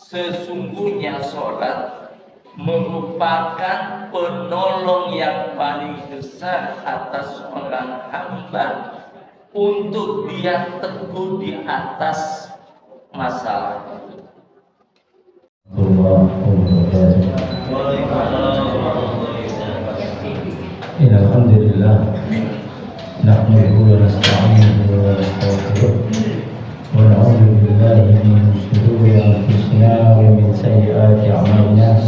Sesungguhnya sholat merupakan penolong yang paling besar atas seorang hamba untuk dia teguh di atas masalah. Alhamdulillah, nahmaduhu wa nasta'inuhu wa nastaghfiruh wa na'udzu billahi min shururi anfusina wa min sayyiati a'malina.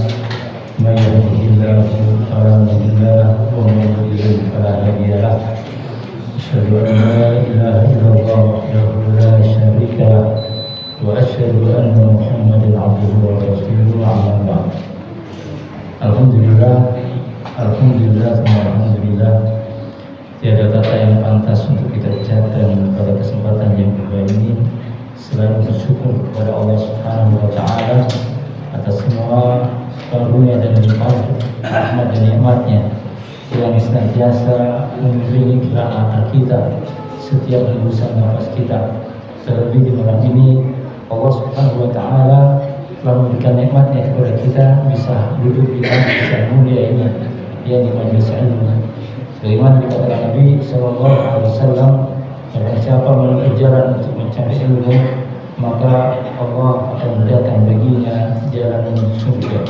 May yahdihillahu fala mudilla lahu wa may yudlil fala hadiya lahu. Asyhadu an la ilaha illallah wahdahu la syarika lahu wa asyhadu anna Muhammadan 'abduhu wa rasuluhu, amma ba'd. Alhamdulillah, alhamdulillah, tiada kata yang pantas untuk kita ucapkan pada kesempatan yang berbahagia ini selain bersyukur kepada Allah Subhanahu wa Ta'ala atas semua karunia dan rahmat dan nikmatnya yang senantiasa mengiringi gerak langkah kita setiap hembusan nafas kita. Terlebih di malam ini Allah Subhanahu wa Ta'ala telah memberikan nikmatnya kepada kita bisa duduk di majelis mulia ini, yakni majelis ilmu. Sebagaimana dikatakan Nabi Sallallahu Alaihi Wasallam, barang siapa menempuh jalan untuk mencari ilmu, maka Allah akan mendatangkan baginya jalan menuju surga.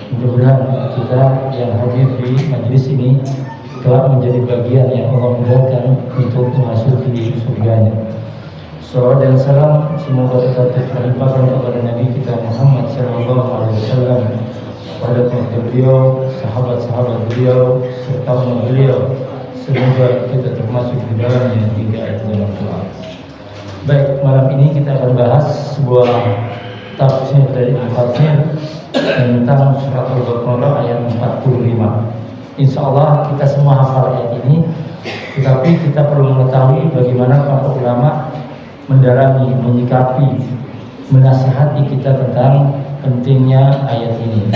Mudah-mudahan kita yang hadir di majelis ini telah menjadi bagian yang Allah mudahkan untuk memasuki surganya. Salawat dan salam semoga tetap terlimpahkan kepada Nabi kita Muhammad Sallallahu Alaihi Wasallam, pada keluarga beliau, sahabat-sahabat beliau, serta umat beliau. Semoga kita termasuk di dalamnya hingga akhir zaman kelak. Baik, malam ini kita akan bahas sebuah tafsir dari Al-Fatihah tentang surat Al-Baqarah ayat 45. Insya Allah kita semua hafal ayat ini, tetapi kita perlu mengetahui bagaimana para ulama mendalami, menyikapi, menasihati kita tentang pentingnya ayat ini.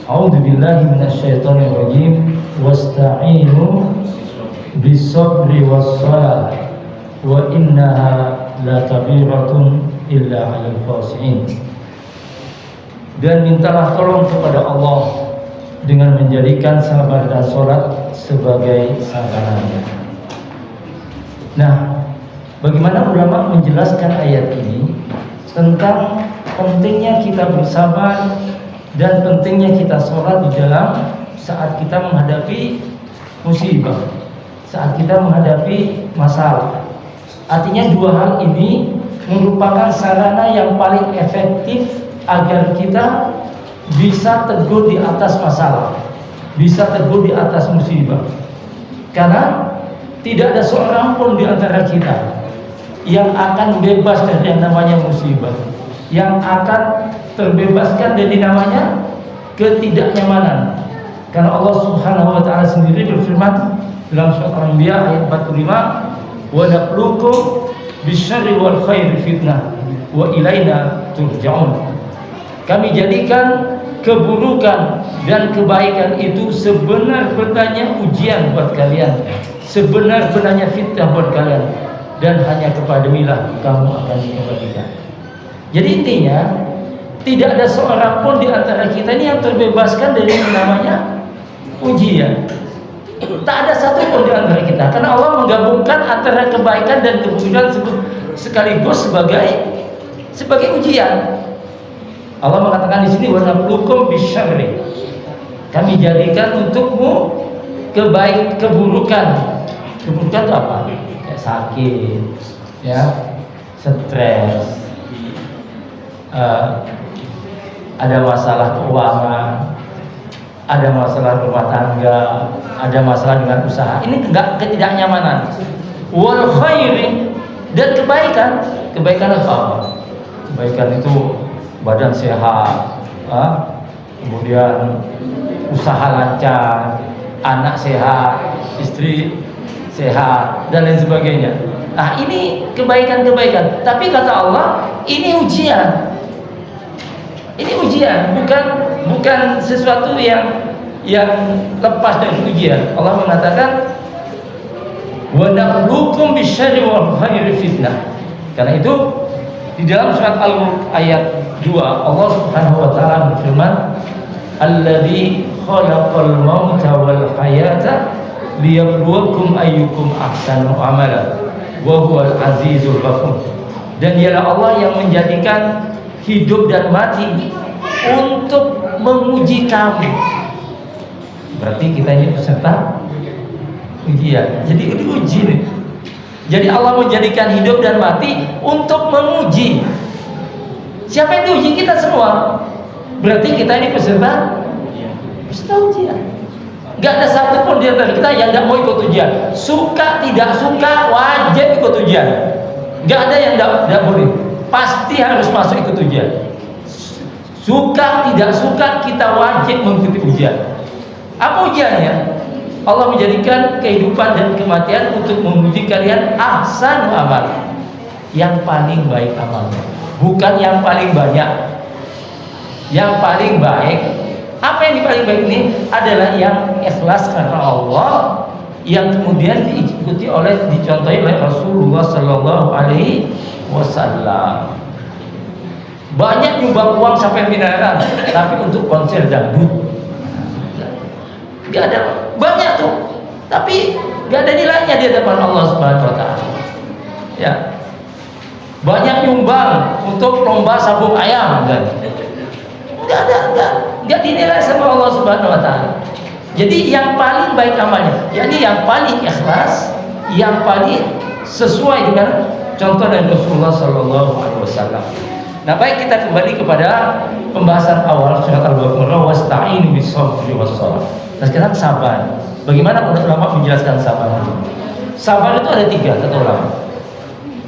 A'udzubillahi minasyaitonir rajim. Wasta'inu bis-sabri was-salah wa innaha lakabiratun illa 'alal khashi'in. Dan mintalah tolong kepada Allah dengan menjadikan sabar dan salat sebagai sandarannya. Nah, bagaimana ulama menjelaskan ayat ini tentang pentingnya kita bersabar dan pentingnya kita sholat di dalam saat kita menghadapi musibah, saat kita menghadapi masalah. Artinya dua hal ini merupakan sarana yang paling efektif agar kita bisa teguh di atas masalah, bisa teguh di atas musibah. Karena tidak ada seorang pun di antara kita yang akan bebas dari yang namanya musibah, yang akan terbebaskan dari namanya ketidaknyamanan. Karena Allah Subhanahu wa Ta'ala sendiri berfirman dalam surat Al-Anbiya ayat 45, wa nabluukum bisyarri wal khairi fitnah wa ilaina turja'un. Kami jadikan keburukan dan kebaikan itu sebenar-benarnya ujian buat kalian, sebenar-benarnya fitnah buat kalian, dan hanya kepada milah kamu akan dikembalikan. Jadi intinya tidak ada seorang pun di antara kita ini yang terbebaskan dari yang namanya ujian. Tak ada satu pun di antara kita, karena Allah menggabungkan antara kebaikan dan keburukan sekaligus sebagai ujian. Allah mengatakan di sini wa nabluukum bisyarri. Kami jadikan untukmu keburukan. Keburukan itu apa? Ya, sakit, ya, stres, ada masalah keuangan, ada masalah rumah tangga, ada masalah dengan usaha. Ini enggak ketidaknyamanan. Wal khairi, dan kebaikan. Kebaikan apa? Kebaikan itu badan sehat, kemudian usaha lancar, anak sehat, istri sehat, dan lain sebagainya. Nah, ini kebaikan-kebaikan. Tapi kata Allah, ini ujian. Ini ujian, bukan sesuatu yang lepas dari ujian. Allah mengatakan, wa nabluukum bisyarri wal khairi fitnah. Karena itu Di dalam surat Al-Mulk ayat 2 Allah Subhanahu wa taala berfirman, "Alladzi khalaqal mauta wal hayata liyabluwakum ayyukum ahsanu amala wa huwal azizul ghafur." Dan dialah Allah yang menjadikan hidup dan mati untuk menguji kamu. Berarti kita ini peserta ujian. Jadi diuji nih. Jadi Allah menjadikan hidup dan mati untuk menguji. Siapa yang diuji? Kita semua. Berarti kita ini peserta ujian. Gak ada satupun di antara kita yang gak mau ikut ujian. Suka tidak suka wajib ikut ujian. Gak ada yang gak boleh. Pasti harus masuk ikut ujian. Suka tidak suka kita wajib mengikuti ujian. Apa ujiannya? Allah menjadikan kehidupan dan kematian untuk menguji kalian ahsan amal, yang paling baik amalnya, bukan yang paling banyak. Yang paling baik, apa yang paling baik ini adalah yang ikhlas karena Allah, yang kemudian dicontohi oleh Rasulullah Sallallahu Alaihi Wasallam. Banyak nyumbang uang sampai miliaran, tapi untuk konser dangdut gak ada. Banyak tuh, tapi gak ada nilainya di hadapan Allah Subhanahu wa taala. Ya. Banyak nyumbang untuk lomba sabung ayam kan. Gak dinilai sama Allah Subhanahu wa taala. Jadi yang paling baik amalnya, yakni yang paling ikhlas, yang paling sesuai dengan contoh dari Rasulullah Sallallahu Alaihi Wasallam. Nah, baik, kita kembali kepada pembahasan awal surat Al-Baqarah, wasta'inu bis-sabri was-shalah. Nah, sekarang sabar. Bagaimana ulama menjelaskan sabar? Sabar itu ada 3 kata ulama.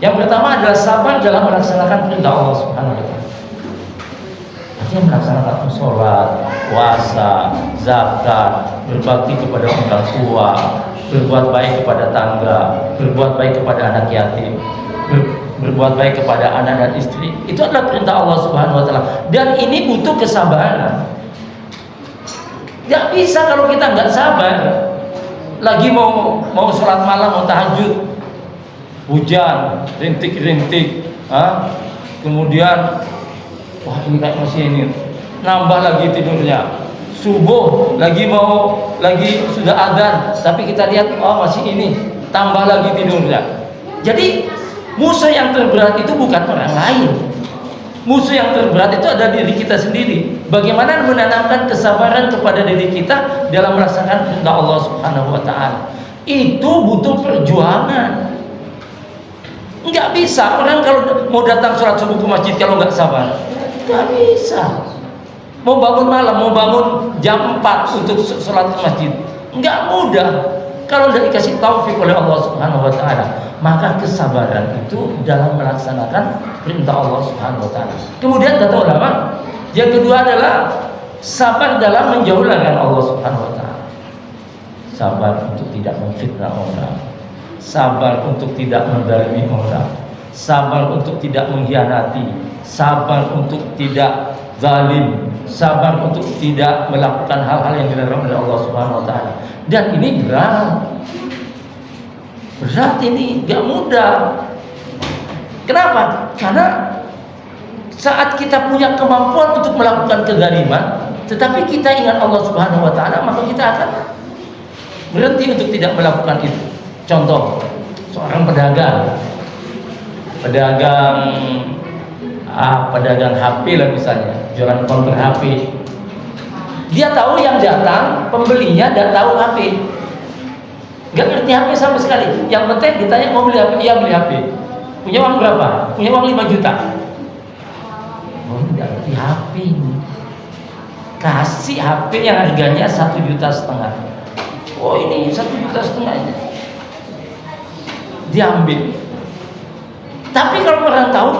Yang pertama adalah sabar dalam melaksanakan perintah Allah Subhanahu wa taala. Artinya melaksanakan sholat, puasa, zakat, berbakti kepada orang tua, berbuat baik kepada tangga, berbuat baik kepada anak yatim, berbuat baik kepada anak dan istri. Itu adalah perintah Allah Subhanahu wa taala. Dan ini butuh kesabaran. Gak bisa kalau kita nggak sabar. Lagi mau sholat malam, mau tahajud, hujan, rintik-rintik, kemudian wah ini kayak masih ini, nambah lagi tidurnya. Subuh lagi sudah adzan, tapi kita lihat masih ini, tambah lagi tidurnya. Jadi musuh yang terberat itu bukan orang lain. Musuh yang terberat itu ada diri kita sendiri. Bagaimana menanamkan kesabaran kepada diri kita dalam melaksanakan perintah Allah Subhanahu wa taala. Itu butuh perjuangan. Enggak bisa orang kalau mau datang sholat subuh ke masjid kalau nggak sabar. Enggak bisa. Mau bangun malam, mau bangun jam 4 untuk sholat ke masjid. Enggak mudah. Kalau sudah dikasih taufik oleh Allah Subhanahu wa taala, maka kesabaran itu dalam melaksanakan perintah Allah Subhanahu wa taala. Kemudian kata ulama, yang kedua adalah sabar dalam menjauhi larangan Allah Subhanahu wa taala. Sabar untuk tidak memfitnah orang, sabar untuk tidak menzalimi orang, sabar untuk tidak mengkhianati, sabar untuk tidak zalim, sabar untuk tidak melakukan hal-hal yang dilarang oleh Allah Subhanahu wa taala. Dan ini berat ini, gak mudah. Kenapa? Karena saat kita punya kemampuan untuk melakukan kezaliman, tetapi kita ingat Allah Subhanahu wa taala, maka kita akan berhenti untuk tidak melakukan itu. Contoh, seorang pedagang HP lah misalnya, jualan counter HP. Dia tahu yang datang pembelinya dan tahu HP. Gak ngerti HP sama sekali. Yang penting ditanya mau beli HP, iya beli HP. Punya uang berapa? Punya uang 5 juta. Oh, gak ngerti HP. Kasih HP yang harganya 1,5 juta. Oh, ini 1,5 juta ini. Diambil. Tapi kalau orang tahu,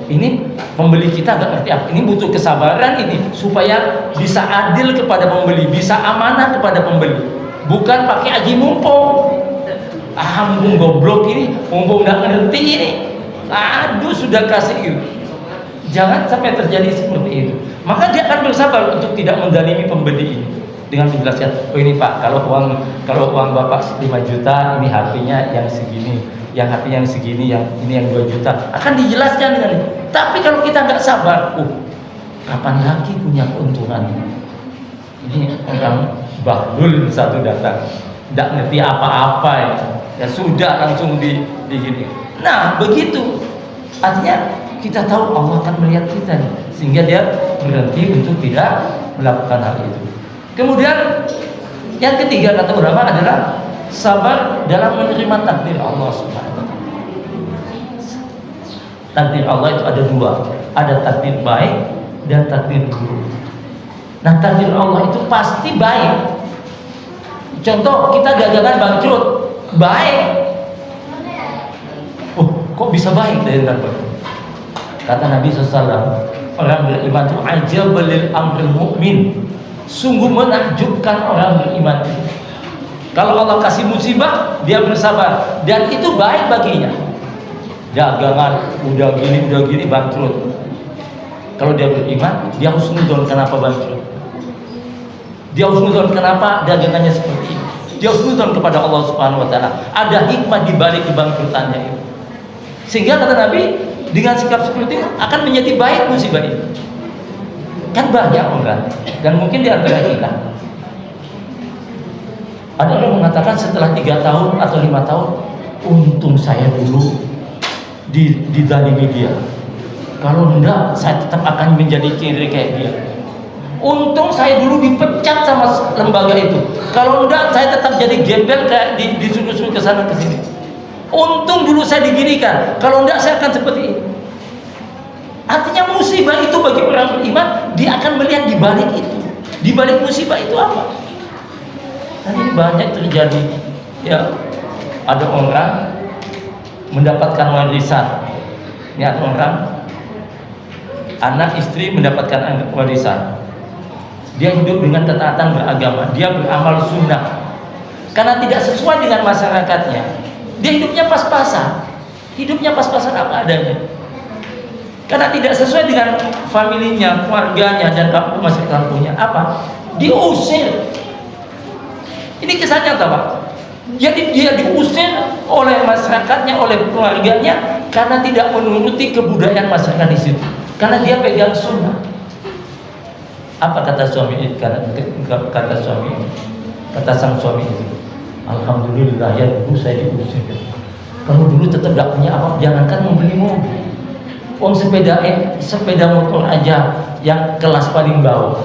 ini pembeli kita gak ngerti apa, ini butuh kesabaran ini supaya bisa adil kepada pembeli, bisa amanah kepada pembeli, bukan pakai aji mumpung. Mumpung goblok ini, mumpung gak ngerti ini, aduh sudah kasih itu. Jangan sampai terjadi seperti itu. Maka dia akan bersabar untuk tidak menzalimi pembeli ini dengan menjelaskan, oh ini Pak, kalau uang Bapak 5 juta, ini HP-nya yang segini, yang HP yang segini, yang ini yang 2 juta. Akan dijelaskan dengan Tapi kalau kita nggak sabar, kapan lagi punya keuntungan? Ini orang bahlul satu datang, nggak ngerti apa-apa ya sudah langsung di gini. Nah begitu, artinya kita tahu Allah akan melihat kita nih, sehingga dia berhenti untuk tidak melakukan hal itu. Kemudian yang ketiga kata ulama adalah sabar dalam menerima takdir Allah Subhanahu wa taala. Takdir Allah itu ada dua, ada takdir baik dan takdir buruk. Nah takdir Allah itu pasti baik. Contoh kita gagal bangkrut, baik. Kok bisa baik dari takdir? Kata Nabi SAW, orang beriman itu ajabul lil amril mu'min. Sungguh menakjubkan orang beriman itu. Kalau Allah kasih musibah, dia bersabar dan itu baik baginya. Dagangan udah gini bangkrut. Kalau dia beriman, dia husnudzon kenapa bangkrut. Dia husnudzon kenapa dagangannya seperti ini. Dia husnudzon kepada Allah Subhanahu wa taala. Ada hikmah di balik kebangkrutannya itu. Sehingga kata Nabi, dengan sikap seperti itu akan menjadi baik musibah itu. Kan banyak orang dan mungkin di antara kita ada orang mengatakan setelah 3 tahun atau 5 tahun, untung saya dulu dizalimi dia. Kalau enggak, saya tetap akan menjadi kiri kayak dia. Untung saya dulu dipecat sama lembaga itu. Kalau enggak, saya tetap jadi gembel kayak disuruh-suruh ke sana ke sini. Untung dulu saya diginikan. Kalau enggak, saya akan seperti ini. Artinya musibah itu bagi orang beriman, dia akan melihat di balik itu. Di balik musibah itu apa? Dan ini banyak terjadi. Ya, ada orang mendapatkan warisan. Ini ada orang, anak istri mendapatkan warisan. Dia hidup dengan ketaatan beragama, dia beramal sunnah. Karena tidak sesuai dengan masyarakatnya, dia hidupnya pas-pasan. Hidupnya pas-pasan apa adanya. Karena tidak sesuai dengan familinya, keluarganya, dan masih kampungnya. Apa? Diusir. Ini kisah nyata, Pak. Jadi dia diusir oleh masyarakatnya, oleh keluarganya, karena tidak menuruti kebudayaan masyarakat di situ. Karena dia pegang sunnah. Apa kata suami? Kata suami, kata sang suami itu, alhamdulillah ya dulu saya diusir. Kalau dulu tetap gak punya apa, jangankan membeli mobil. Sepeda motor aja yang kelas paling bawah.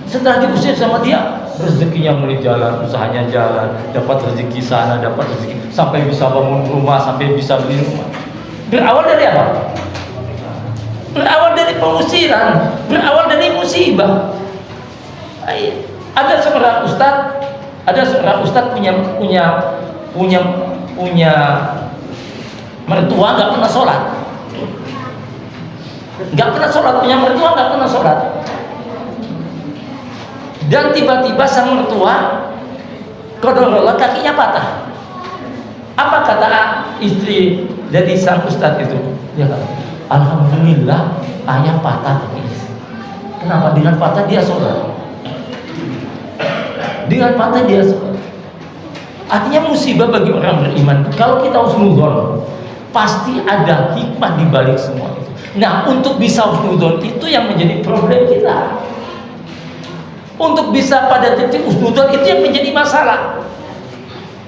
Setelah diusir sama dia, rezekinya mulai jalan, usahanya jalan, dapat rezeki sana, dapat rezeki, sampai bisa bangun rumah, sampai bisa beli rumah. Berawal dari apa? Berawal dari pengusiran, berawal dari musibah. Ada seorang ustadz punya mertua nggak pernah sholat. Punya mertua nggak pernah sholat. Dan tiba-tiba sang mertua qadarullah kakinya patah. Apa kata istri dari sang ustadz itu? Ya kan? Alhamdulillah ayah patah kakinya. Kenapa? Dengan patah dia sholat. Dengan patah dia sholat. Artinya musibah bagi orang beriman. Kalau kita husnudzon, pasti ada hikmah di balik semua itu. Nah, untuk bisa husnudzon itu yang menjadi problem kita. Untuk bisa pada titik husnudzon itu yang menjadi masalah.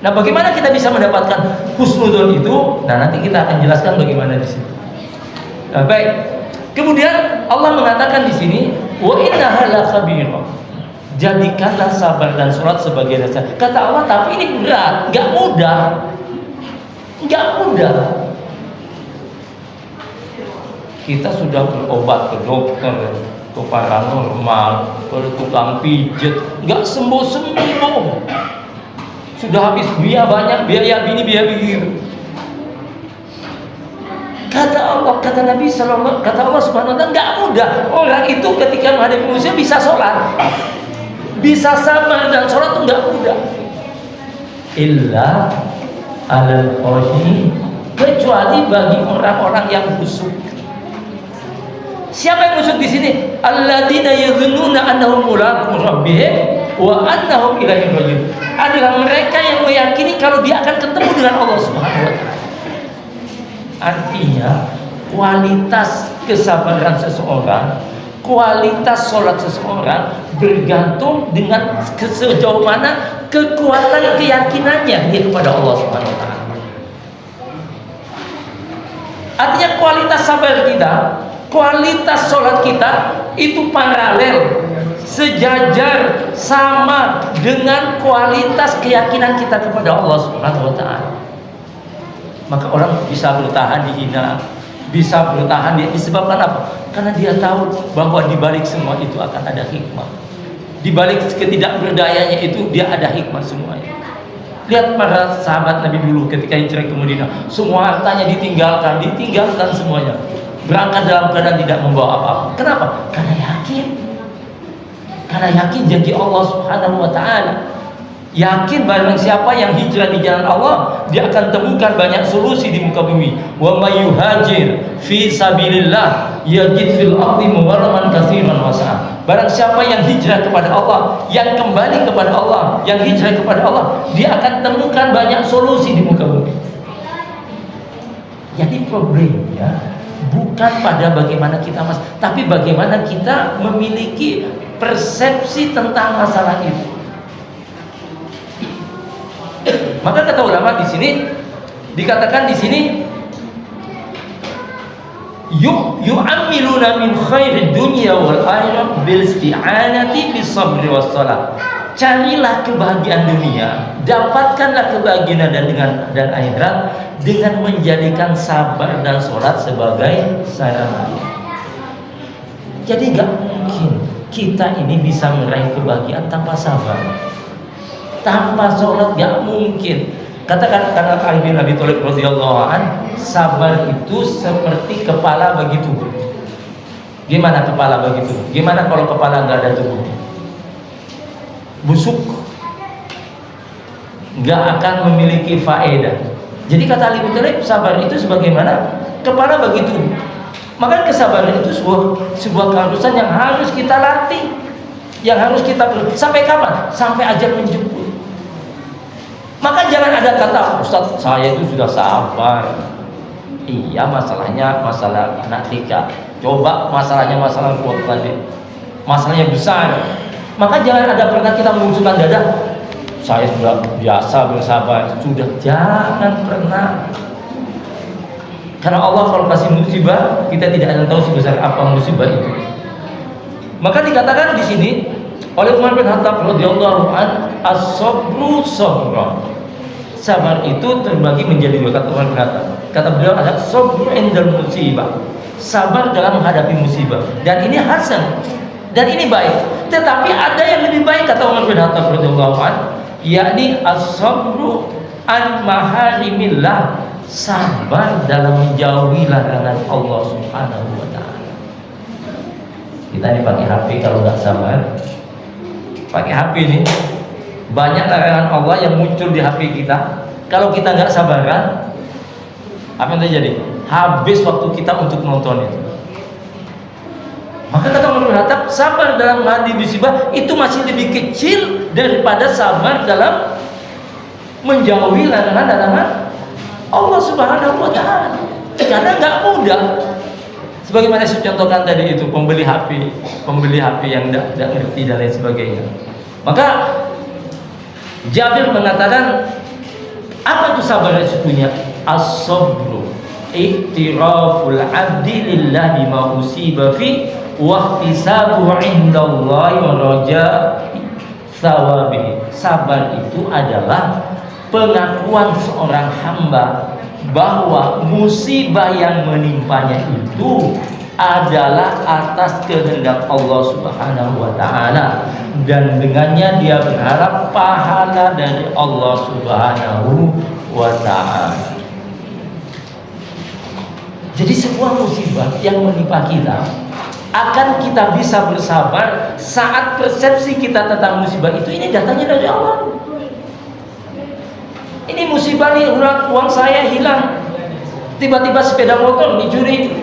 Nah, bagaimana kita bisa mendapatkan husnudzon itu? Nah, nanti kita akan jelaskan bagaimana di situ. Nah, baik. Kemudian Allah mengatakan di sini, wa innaha lakhabirah. Jadikanlah sabar dan sholat sebagai dasar. Kata Allah, tapi ini berat, nggak mudah. Kita sudah berobat ke dokter, ke paranormal, ke tukang pijet, nggak sembuh-sembuh. Sudah habis biaya bini, biaya begitu. Kata Allah, kata Nabi SAW, kata Allah Subhanahu wa taala, nggak mudah. Orang itu ketika menghadapi manusia bisa sholat, bisa sabar dan sholat itu nggak mudah. Illa alal khosyi, kecuali bagi orang-orang yang khusyuk. Siapa yang khusyuk di sini? Alladzina yadhunnuna annahum mulaqu rabbihim wa annahum ilaihi raji'un. Adalah mereka yang meyakini kalau dia akan ketemu dengan Allah Subhanahu wa taala. Artinya kualitas kesabaran seseorang, kualitas sholat seseorang bergantung dengan sejauh mana kekuatan keyakinannya dia kepada Allah Subhanahu wa taala. Artinya kualitas sabar kita, kualitas sholat kita itu paralel, sejajar, sama dengan kualitas keyakinan kita kepada Allah Subhanahu wa taala. Maka orang bisa bertahan dihina, bisa bertahan disebabkan apa? Karena dia tahu bahwa di balik semua itu akan ada hikmah. Di balik ketidakberdayanya itu dia ada hikmah semuanya. Lihat para sahabat Nabi dulu ketika hijrah ke Madinah, semua hartanya ditinggalkan semuanya. Berangkat dalam keadaan tidak membawa apa-apa. Kenapa? Karena yakin janji Allah Subhanahu wa taala. Yakin barang siapa yang hijrah di jalan Allah, dia akan temukan banyak solusi di muka bumi. Wa may yuhajir fi sabilillah yajid fil ardi mugharaman katsiran wasa. Barang siapa yang hijrah kepada Allah, yang kembali kepada Allah, yang hijrah kepada Allah, dia akan temukan banyak solusi di muka bumi. Jadi problemnya bukan pada bagaimana kita tapi bagaimana kita memiliki persepsi tentang masalah itu. Maka kata ulama di sini dikatakan di sini yu'amiluna min khairid dunya wal akhirah bil isti'anati bis sabri was salat. Carilah kebahagiaan dunia, dapatkanlah kebahagiaan dan akhirat dengan menjadikan sabar dan sholat sebagai sarana. Jadi gak mungkin kita ini bisa meraih kebahagiaan tanpa sabar, tanpa sholat, gak mungkin. Katakan karena Ali bin Abi Thalib radhiyallahu an, sabar itu seperti kepala bagi tubuh. Gimana kepala bagi tubuh? Gimana kalau kepala nggak ada tubuhnya? Busuk, nggak akan memiliki faedah. Jadi kata Ali bin Thalib, sabar itu sebagaimana kepala bagi tubuh. Maka kesabaran itu sebuah keharusan yang harus kita latih, yang harus kita sampai kapan? Sampai ajal menjemput. Maka jangan ada kata, Ustaz saya itu sudah sabar. Iya, masalahnya masalah anak tika. Coba masalahnya masalah kuat tadi, masalahnya besar. Maka jangan ada pernah kita mengusulkan dada, saya sudah biasa bersabar. Sudah, jangan pernah. Karena Allah kalau kasih musibah, kita tidak akan tahu sebesar apa musibah itu. Maka dikatakan di sini oleh Umar bin Khattab radhiyallahu an, as-sabru sabra. Sabar itu terbagi menjadi dua, kata Umar bin Khattab. Kata beliau ada sabru indal musibah, sabar dalam menghadapi musibah. Dan ini hasan, dan ini baik. Tetapi ada yang lebih baik, kata Umar bin Khattab radhiyallahu an, yakni as-sabru an maharimillah, sabar dalam menjauhi larangan Allah Subhanahu wa taala. Kita ini pakai HP, kalau nggak sabar, pakai HP ini banyak larangan Allah yang muncul di HP kita. Kalau kita nggak sabaran, apa yang terjadi? Habis waktu kita untuk menonton itu. Maka kata Umar bin Khattab, sabar dalam menghadapi musibah itu masih lebih kecil daripada sabar dalam menjauhi larangan Allah Subhanahu wa taala. Karena nggak mudah. Sebagaimana saya contohkan tadi itu, pembeli HP yang tidak ngerti dan lain sebagainya. Maka Jabir mengatakan, apa itu sabar sesungguhnya? As-sabru i'tiraful 'abdi lillahi ma usiba fi wa ihtisabu 'indallahi wa raja'i thawabihi. Sabar itu adalah pengakuan seorang hamba bahwa musibah yang menimpanya itu adalah atas kehendak Allah Subhanahu wa taala, dan dengannya dia berharap pahala dari Allah Subhanahu wa taala. Jadi sebuah musibah yang menimpa kita akan kita bisa bersabar saat persepsi kita tentang musibah itu ini datangnya dari Allah. Ini musibah nih, uang saya hilang, tiba-tiba sepeda motor dicuri,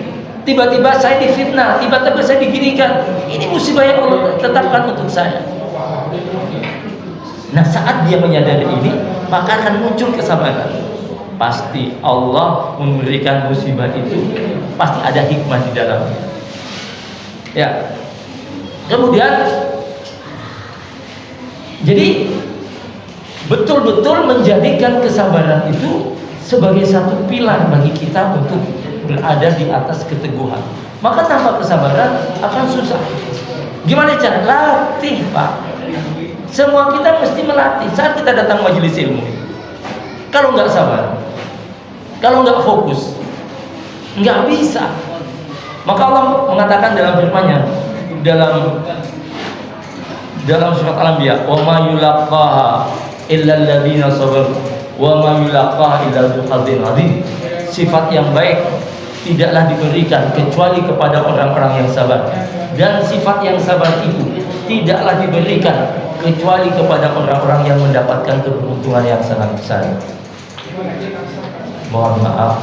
tiba-tiba saya difitnah, tiba-tiba saya diginikan. Ini musibah yang Allah tetapkan untuk saya. Nah, saat dia menyadari ini, maka akan muncul kesabaran. pasti Allah memberikan musibah itu pasti ada hikmah di dalamnya. Ya. Kemudian jadi betul-betul menjadikan kesabaran itu sebagai satu pilar bagi kita untuk berada di atas keteguhan. Maka tanpa kesabaran akan susah. Gimana cara? Latih, Pak. Semua kita mesti melatih. Saat kita datang majelis ilmu, kalau nggak sabar, kalau nggak fokus, nggak bisa. Maka Allah mengatakan dalam firman-Nya dalam surat Al-Anbiya, "Wa ma yulaqaha illa alladziina sabaru wa ma yulaqaha illa dzul hazzin 'adzim." Sifat yang baik tidaklah diberikan kecuali kepada orang-orang yang sabar, dan sifat yang sabar itu tidaklah diberikan kecuali kepada orang-orang yang mendapatkan keberuntungan yang sangat besar. Mohon maaf,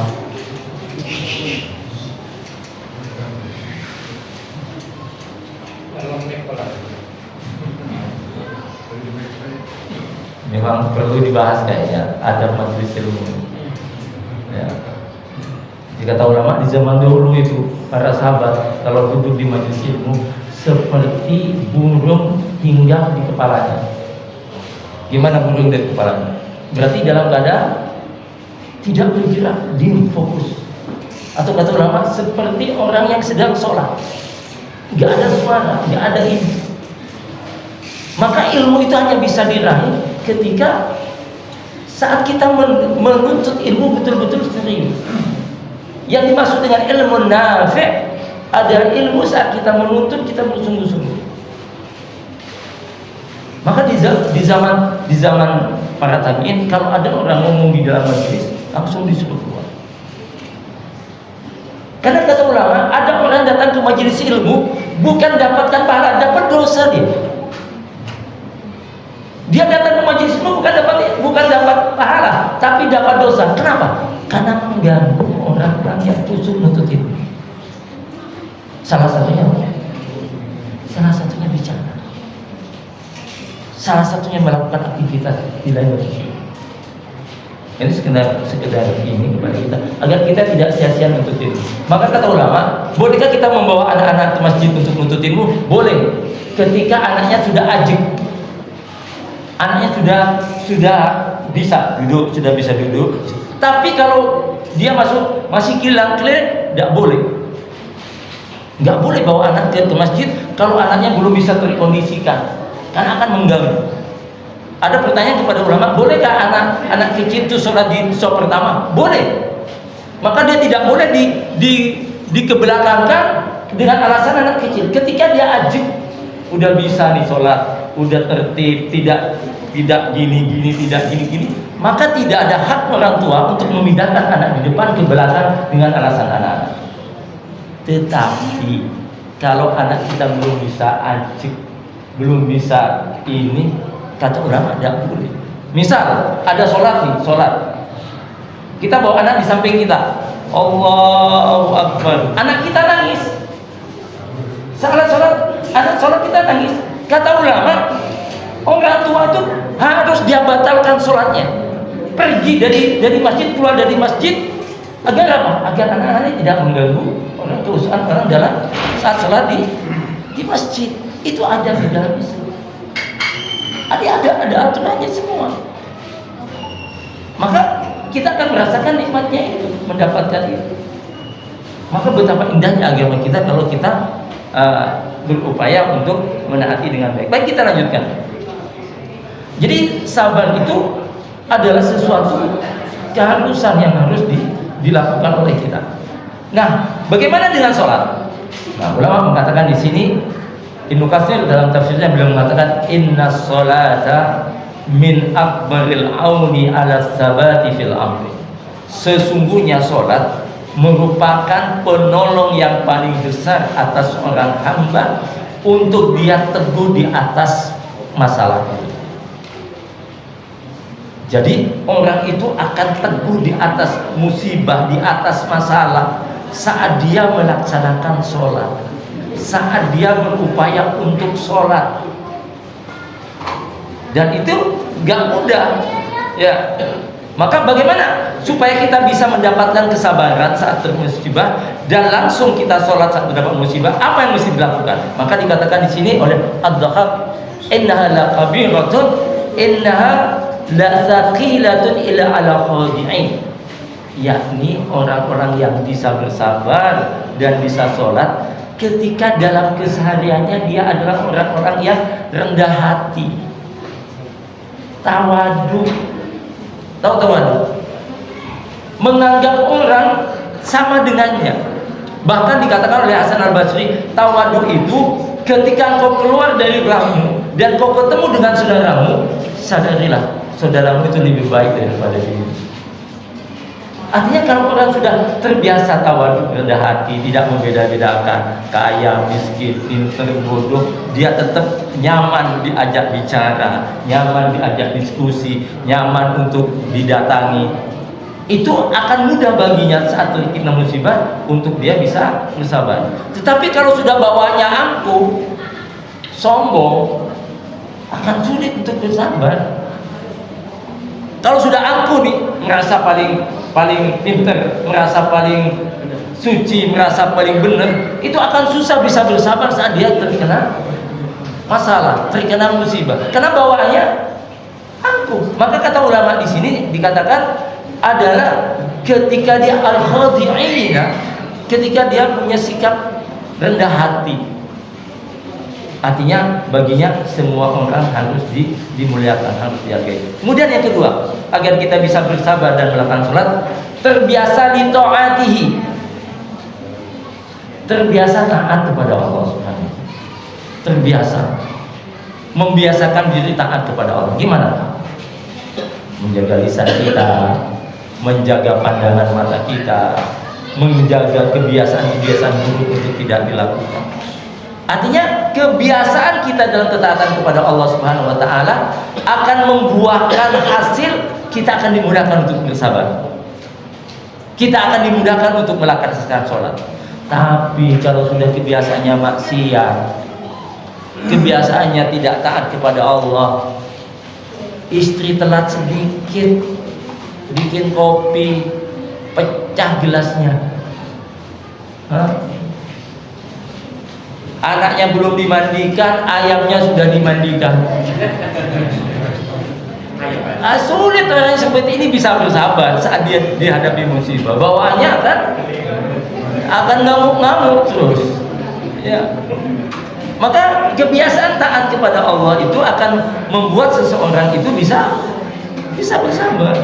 memang perlu dibahas kayaknya ada majelis ilmu. Ya. Jika tahu lama di zaman dahulu itu para sahabat kalau duduk di majelis ilmu seperti burung hinggap di kepalanya. Gimana burung di kepalanya? Berarti dalam keadaan tidak bergerak, diam, fokus. Atau kata ulama seperti orang yang sedang sholat, nggak ada suara, nggak ada ilmu. Maka ilmu itu hanya bisa diraih ketika saat kita menuntut ilmu betul-betul serius. Yang dimaksud dengan ilmu nafi' adalah ilmu saat kita menuntut kita bersungguh-sungguh. Maka di zaman para tabi'in, kalau ada orang ngomong di dalam majelis langsung disuruh keluar. Karena kata ulama, ada orang datang ke majelis ilmu bukan dapatkan pahala, dapat dosa dia. Dia datang ke majelis ilmu bukan dapat pahala, tapi dapat dosa. Kenapa? Karena mengganggu orang-orang yang khusyuk menuntut ilmu. Salah satunya bicara. Salah satunya melakukan aktivitas di lain waktu. Ini sekedar ini kepada kita agar kita tidak sia-sia menuntut ilmu. Maka kata ulama, bolehkah kita membawa anak-anak ke masjid untuk menuntut ilmu? Boleh. Ketika anaknya sudah ajik, anaknya sudah bisa duduk, Tapi kalau dia masih kilang-kiling, tidak boleh. Nggak boleh bawa anak ke masjid kalau anaknya belum bisa terkondisikan, karena akan mengganggu. Ada pertanyaan kepada ulama, bolehkah anak kecil itu sholat di saf pertama? Boleh. Maka dia tidak boleh dikebelakangkan dengan alasan anak kecil. Ketika dia ajib, udah bisa nih sholat, udah tertib, tidak gini, maka tidak ada hak orang tua untuk memindahkan anak di depan ke belakang dengan alasan anak-anak. Tetapi kalau anak kita belum bisa ajib, belum bisa ini, kata ulama tidak boleh. Misal ada sholat. Kita bawa anak di samping kita, Allahu Akbar. Anak kita nangis. Saat sholat, anak sholat kita nangis. Kata ulama, orang tua itu harus dia batalkan sholatnya. Pergi dari masjid, keluar dari masjid. Agar apa? Agar anak-anak tidak mengganggu urusan orang dalam saat sholat di masjid. Itu ada di dalam Islam. Ada aturannya semua. Maka kita akan merasakan nikmatnya itu, mendapatkan itu. Maka betapa indahnya agama kita kalau kita berupaya untuk menaati dengan baik. Baik, kita lanjutkan. Jadi sabar itu adalah sesuatu keharusan yang harus dilakukan oleh kita. Nah, bagaimana dengan sholat? Nah, ulama mengatakan di sini, Ibnu Katsir dalam tafsirnya beliau mengatakan inna sholata min akbaril auni ala sabati fil amri. Sesungguhnya sholat merupakan penolong yang paling besar atas orang hamba untuk dia teguh di atas masalah itu. Jadi orang itu akan teguh di atas musibah, di atas masalah saat dia melaksanakan sholat, saat dia berupaya untuk sholat. Dan itu gak mudah ya. Maka bagaimana supaya kita bisa mendapatkan kesabaran saat termusibah dan langsung kita sholat saat mendapat musibah? Apa yang mesti dilakukan? Maka dikatakan di sini oleh Ad-Dhahhak, innaha lakabiratun, innaha la thaqilatun ila ala khadi'in, yakni orang-orang yang bisa bersabar dan bisa sholat ketika dalam kesehariannya dia adalah orang-orang yang rendah hati, tawadu. Tahu tawadu? Menganggap orang sama dengannya. Bahkan dikatakan oleh Hasan Al-Basri, tawadu itu ketika engkau keluar dari rumahmu dan kau ketemu dengan saudaramu, sadarilah saudaramu itu lebih baik daripada dirimu. Artinya kalau orang sudah terbiasa tawadu, rendah hati, tidak membeda-bedakan kaya, miskin, pintar, bodoh, dia tetap nyaman diajak bicara, nyaman diajak diskusi, nyaman untuk didatangi. Itu akan mudah baginya saat terkena musibah untuk dia bisa bersabar. Tetapi kalau sudah bawaannya angkuh, sombong, akan sulit untuk bersabar. Kalau sudah angkuh nih, merasa paling pinter, merasa paling suci, merasa paling benar, itu akan susah bisa bersabar saat dia terkena masalah, terkena musibah. Karena bawaannya angkuh. Maka kata ulama di sini dikatakan adalah ketika dia al-khadi'ina, ketika dia punya sikap rendah hati. Artinya baginya semua orang harus dimuliakan, harus dihargai. Kemudian yang kedua, agar kita bisa bersabar dan melakukan sholat, terbiasa li ta'atihi, terbiasa taat kepada Allah Subhanahu. Terbiasa membiasakan diri taat kepada Allah. Gimana? Menjaga lisan kita, menjaga pandangan mata kita, menjaga kebiasaan-kebiasaan buruk untuk tidak dilakukan. Artinya kebiasaan kita dalam ketaatan kepada Allah Subhanahu wa taala akan membuahkan hasil, kita akan dimudahkan untuk bersabar. Kita akan dimudahkan untuk melaksanakan sholat. Tapi kalau sudah kebiasaannya maksiat, kebiasaannya tidak taat kepada Allah, istri telat sedikit, bikin kopi, pecah gelasnya, anaknya belum dimandikan, ayamnya sudah dimandikan. Sulit orang seperti ini bisa bersabar saat dia dihadapi musibah. Bawaannya akan ngamuk-ngamuk terus. Ya. Maka kebiasaan taat kepada Allah itu akan membuat seseorang itu bisa bersabar.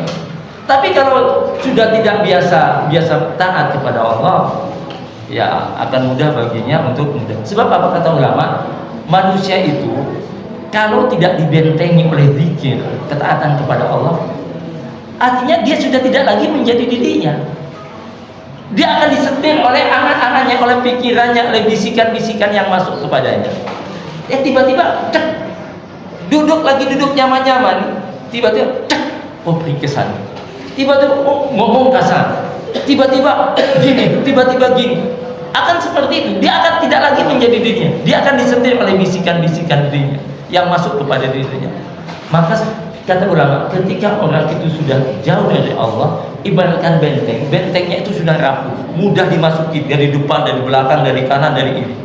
Tapi kalau sudah tidak biasa taat kepada Allah, ya akan mudah baginya untuk mudah. Sebab apa kata ulama? Manusia itu kalau tidak dibentengi oleh zikir, ketaatan kepada Allah, artinya dia sudah tidak lagi menjadi dirinya. Dia akan disetir oleh angan-angannya, oleh pikirannya, oleh bisikan-bisikan yang masuk kepadanya. Tiba-tiba cek, duduk nyaman-nyaman, tiba-tiba cek, pergi ke sana. Tiba-tiba ngomong kasar. Tiba-tiba gini, akan seperti itu. Dia akan tidak lagi menjadi dirinya. Dia akan disetir oleh bisikan-bisikan dirinya yang masuk kepada dirinya. Maka kata ulama, ketika orang itu sudah jauh dari Allah, ibaratkan bentengnya itu sudah rapuh, mudah dimasuki dari depan, dari belakang, dari kanan, dari kiri.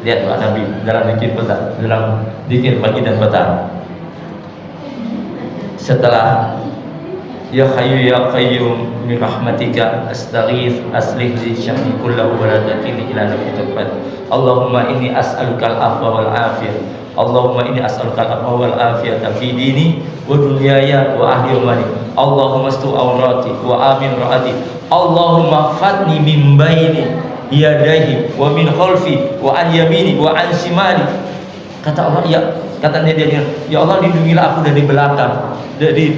Lihat Pak Nabi dalam zikir pagi dan petang. Setelah Ya Hayyu Ya Qayyum bi rahmatika astaghits aslih li sya'ni kullahu wa la takilni ila nafsi tarfat. Allahumma inni as'aluka al-'afwa wal 'afiyah. Allahumma inni as'aluka al-'afwa wal 'afiyata fi dini wa dunyaya wa ahli wa mali. Allahumma astu awrati wa amin ra'ati. Allahumma fatni min baini yadayhi wa min khalfi wa an yamini wa an shimali. Kata Allah, katanya dia, ya Allah lindungilah aku dari belakang, dari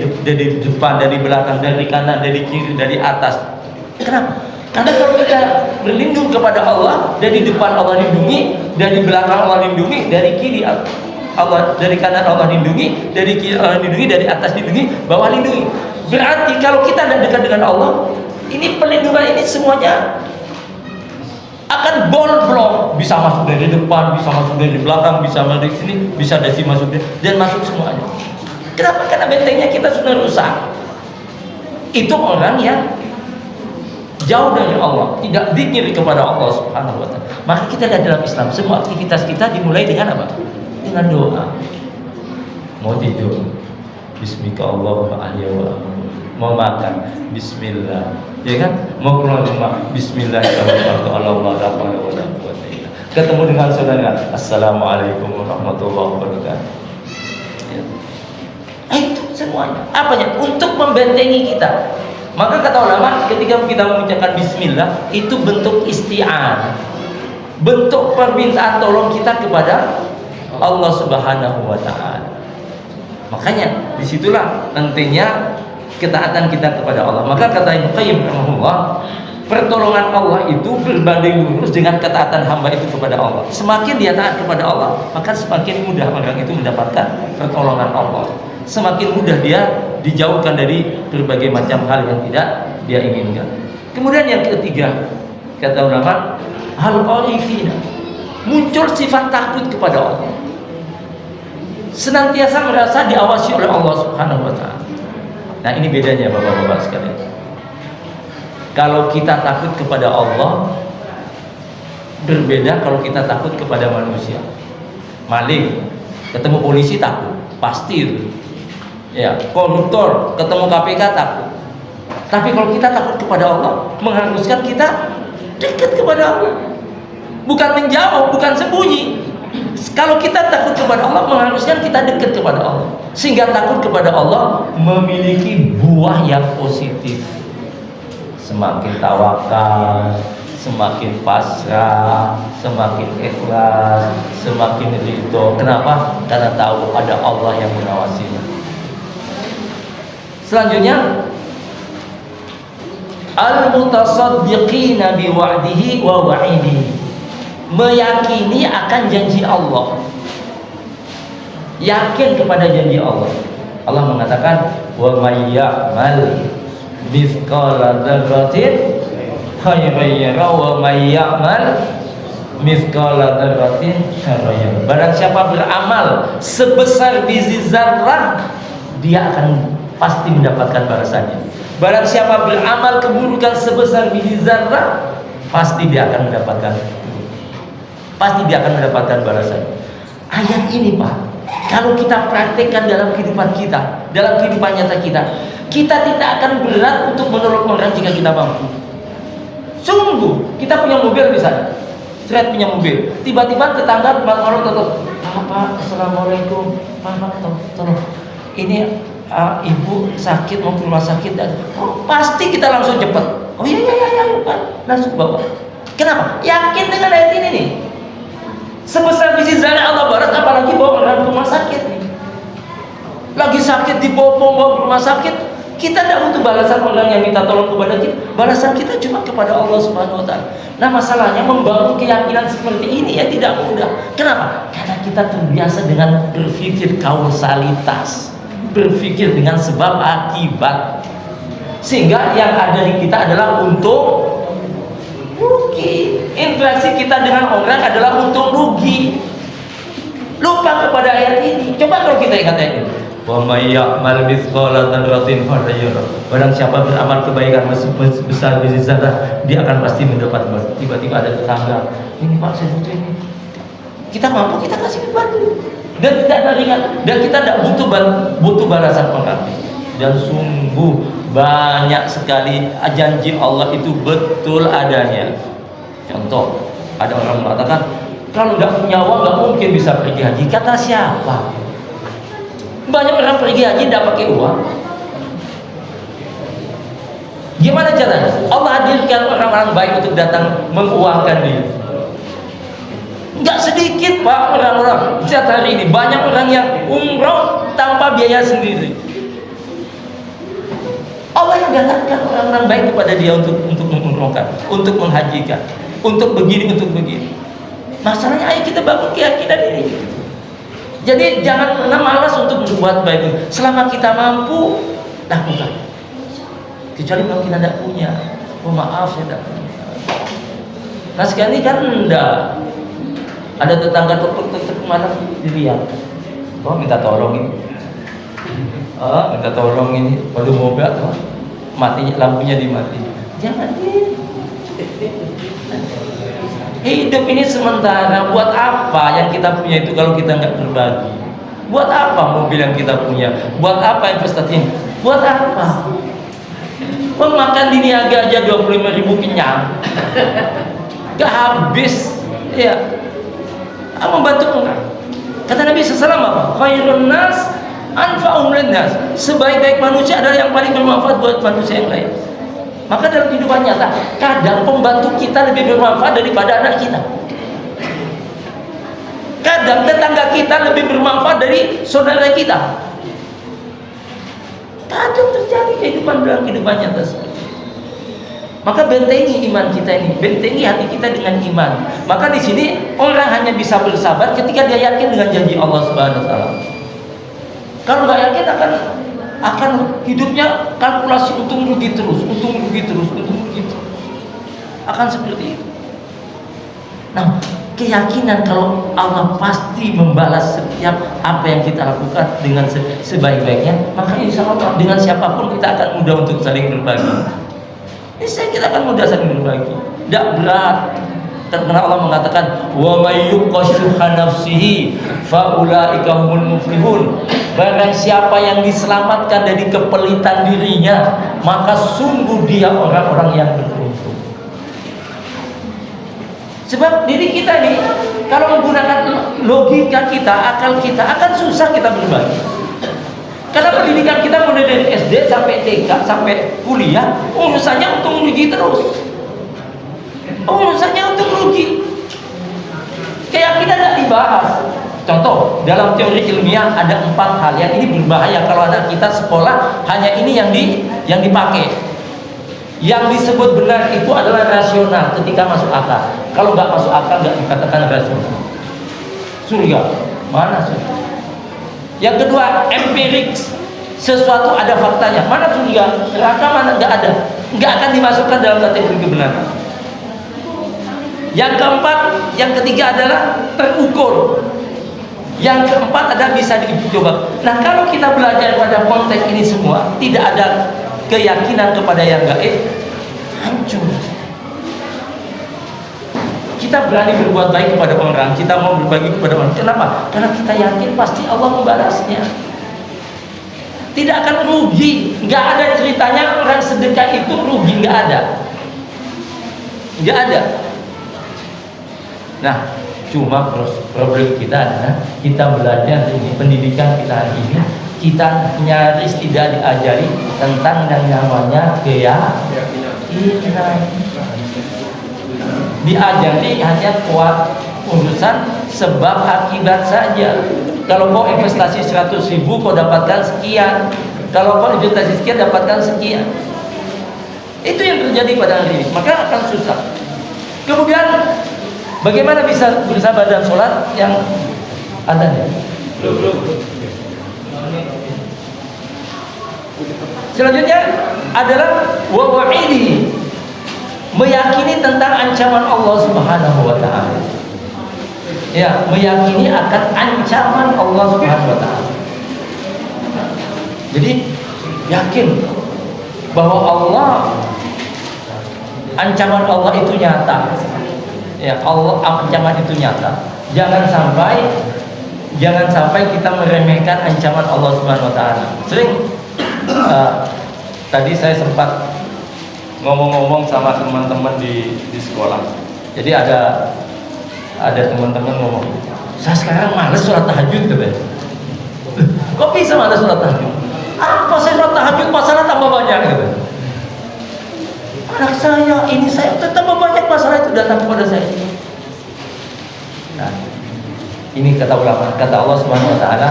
depan, dari belakang, dari kanan, dari kiri, dari atas. Kenapa? Karena kalau kita berlindung kepada Allah, dari depan Allah lindungi, dari belakang Allah lindungi, dari kiri Allah, dari kanan Allah lindungi, dari kiri Allah lindungi, dari atas lindungi, bawah lindungi. Berarti kalau kita dekat dengan Allah, ini perlindungan ini semuanya akan bolong, bisa masuk dari depan, bisa masuk dari belakang, bisa masuk dari sini, bisa dari sini masuk dan masuk semuanya. Kenapa? Karena bentengnya kita sudah rusak. itu orang yang jauh dari Allah, tidak zikir kepada Allah Subhanahu wa taala. Maka kita lihat dalam Islam, semua aktivitas kita dimulai dengan apa? Dengan doa. Mau tidur, bismika Allahumma ahya wa amut. Mau makan, bismillah. Ya kan? Mau keluar rumah, bismillahirrahmanirrahim. Ketemu dengan saudara, assalamualaikum warahmatullahi wabarakatuh. Ya. Itu semuanya. Apanya? Untuk membentengi kita. Maka kata ulama, ketika kita mengucapkan bismillah, itu bentuk isti'anah, bentuk permintaan tolong kita kepada Allah Subhanahu wa taala. Makanya disitulah nantinya ketaatan kita kepada Allah. Maka kata Ibnu Qayyim rahimahullah, pertolongan Allah itu berbanding lurus dengan ketaatan hamba itu kepada Allah. Semakin dia taat kepada Allah, maka semakin mudah orang itu mendapatkan pertolongan Allah. Semakin mudah dia dijauhkan dari berbagai macam hal yang tidak dia inginkan. Kemudian yang ketiga, kata ulama, al-khaifina, muncul sifat takut kepada Allah. Senantiasa merasa diawasi oleh Allah Subhanahu wa taala. Nah, ini bedanya Bapak-bapak sekalian. Kalau kita takut kepada Allah, berbeda kalau kita takut kepada manusia. Maling, ketemu polisi takut, pasti itu. Ya, koruptor, ketemu KPK takut. Tapi kalau kita takut kepada Allah, mengharuskan kita dekat kepada Allah. Bukan menjauh, bukan sembunyi. Kalau kita takut kepada Allah, mengharuskan kita dekat kepada Allah. Sehingga takut kepada Allah memiliki buah yang positif. Semakin tawakal, semakin pasrah, semakin ikhlas, semakin ridho. Kenapa? Karena tahu ada Allah yang mengawasinya. Selanjutnya, al-mutasaddiqina biwa'dihi wa wa'idihi, meyakini akan janji Allah, yakin kepada janji Allah. Allah mengatakan, wa may ya'mal mithqala dzarratin khairan yara wa may ya'mal mithqala dzarratin syarran yara. Barang siapa beramal sebesar biji zarrah, dia akan pasti mendapatkan balasannya. Barang siapa beramal keburukan sebesar biji zarrah, pasti dia akan mendapatkan balasan. Ayat ini, Pak, kalau kita praktekkan dalam kehidupan kita, dalam kehidupan nyata kita, kita tidak akan berat untuk menolong orang jika kita mampu. Sungguh, kita punya mobil misalnya, punya mobil, tiba-tiba tetangga orang tutup, Pak, assalamualaikum, Pak, tolong, ini ibu sakit, mau ke rumah sakit, dan pasti kita langsung cepat. Oh iya, Pak, langsung bawa. Kenapa? Yakin dengan ayat ini nih. Sebesar biji zarah Allah balas, apalagi bawa orang ke rumah sakit nih. Lagi sakit dibawa ke rumah sakit, kita tidak butuh balasan orang yang minta tolong kepada kita. Balasan kita cuma kepada Allah Subhanahu wa taala. Nah, masalahnya membangun keyakinan seperti ini ya tidak mudah. Kenapa? Karena kita terbiasa dengan berpikir kausalitas, berpikir dengan sebab akibat. Sehingga yang ada di kita adalah untung rugi. Interaksi kita dengan orang adalah untung rugi. Lupa kepada ayat ini. Coba kalau kita ingat ayat ini, wa may ya'mal mithqala dzarratin khairan yara. Barang siapa beramal kebaikan sebesar biji zarah, dia akan pasti mendapat. Tiba-tiba ada tetangga, ini Pak, saya butuh ini. Kita mampu, kita kasih bantu. Dan tidak ringan, dan kita tidak butuh balasan orang. Dan sungguh banyak sekali janji Allah itu betul adanya. Contoh, ada orang mengatakan, kalau nggak punya uang nggak mungkin bisa pergi haji. Kata siapa? Banyak orang pergi haji tidak pakai uang. Gimana caranya? Allah hadirkan orang-orang baik untuk datang menguangkan dia. Nggak sedikit, Pak, orang-orang setiap hari ini banyak orang yang umroh tanpa biaya sendiri. Allah yang datangkan orang-orang baik kepada dia untuk mengumrohkan, untuk menghajikan, untuk begini, untuk begitu. Masalahnya ayo kita bangun keyakinan ini. Jadi jangan pernah malas untuk berbuat baik. Selama kita mampu, lakukan. Kecuali kalau kita tidak punya, oh maaf saya tidak punya. Nah sekali kan enggak. Ada tetangga tuk malam dilihat, oh minta tolong ini, minta tolong ini, waduh mobil, lampunya dimati. Jangan gitu. Hidup ini sementara. Buat apa yang kita punya itu kalau kita nggak berbagi? Buat apa mobil yang kita punya? Buat apa investasinya? Buat apa? Makan di niaga aja 25.000 kenyang, gak habis. Ya, membantu orang. Kata Nabi SAW apa? Khairun nas anfa'um linnas. Sebaik-baik manusia adalah yang paling bermanfaat buat manusia yang lain. Maka dalam kehidupan nyata, kadang pembantu kita lebih bermanfaat daripada anak kita. Kadang tetangga kita lebih bermanfaat dari saudara kita. Kadang terjadi dalam kehidupan nyata. Maka bentengi iman kita ini, bentengi hati kita dengan iman. Maka di sini orang hanya bisa bersabar ketika dia yakin dengan janji Allah Subhanahu wa taala. Kalau nggak yakin akan hidupnya kalkulasi untung rugi terus. Akan seperti itu. Nah, keyakinan kalau Allah pasti membalas setiap apa yang kita lakukan dengan sebaik-baiknya, maka insya Allah dengan siapapun kita akan mudah untuk saling berbagi. Kita akan mudah saling berbagi. Tidak berat. Karena Allah mengatakan, wa may yuqashuha nafsihi fa ulaika humul muflihun. Barang siapa yang diselamatkan dari kepelitan dirinya, maka sungguh dia orang-orang yang beruntung. Sebab diri kita ini kalau menggunakan logika kita, akal kita, akan susah kita berbagi. Karena pendidikan kita mulai dari SD sampai TK sampai kuliah, urusannya untung rugi terus. Urusannya untung rugi. Keyakinan tidak dibahas. Contoh, dalam teori ilmiah ada 4 hal yang ini berbahaya kalau anak kita sekolah hanya ini yang dipakai. Yang disebut benar itu adalah rasional ketika masuk akal. Kalau nggak masuk akal nggak dikatakan rasional. Surga, mana surga? Yang kedua, empirik, sesuatu ada faktanya. Mana surga? Neraka mana? Nggak ada. Nggak akan dimasukkan dalam kategori kebenaran. Yang keempat, yang ketiga adalah terukur. Yang keempat ada bisa dicoba. Nah, kalau kita belajar pada konteks ini semua, tidak ada keyakinan kepada yang gaib, hancur. Kita berani berbuat baik kepada orang, kita mau berbagi kepada orang. Kenapa? Karena kita yakin pasti Allah membalasnya. Tidak akan rugi. Nggak ada ceritanya orang sedekah itu rugi, nggak ada. Nggak ada. Nah, cuma problem kita adalah kita belajar ini, pendidikan kita hari ini, kita nyaris tidak diajari tentang yang namanya keyakinan. Diajari hanya kuat urusan sebab akibat saja. Kalau kau investasi 100.000 kau dapatkan sekian, kalau kau investasi sekian dapatkan sekian. Itu yang terjadi pada hari ini, maka akan susah. Kemudian bagaimana bisa bersabar dan sholat yang adanya? Selanjutnya adalah wa'idi, meyakini tentang ancaman Allah Subhanahu wa taala. Ya, meyakini akan ancaman Allah Subhanahu wa taala. Jadi yakin bahwa ancaman Allah itu nyata. Ya, Allah ancaman itu nyata. Jangan sampai kita meremehkan ancaman Allah Subhanahu wa taala. Sering tadi saya sempat ngomong-ngomong sama teman-teman di sekolah. Jadi ada teman-teman ngomong, saya sekarang malas sholat tahajud katanya. Kok bisa malas sholat tahajud? Apa saya sholat tahajud masalah tambah banyak gitu. Anak saya ini saya tambah banyak masalah itu datang kepada saya. Nah, ini kata ulama, kata Allah Subhanahu wa taala,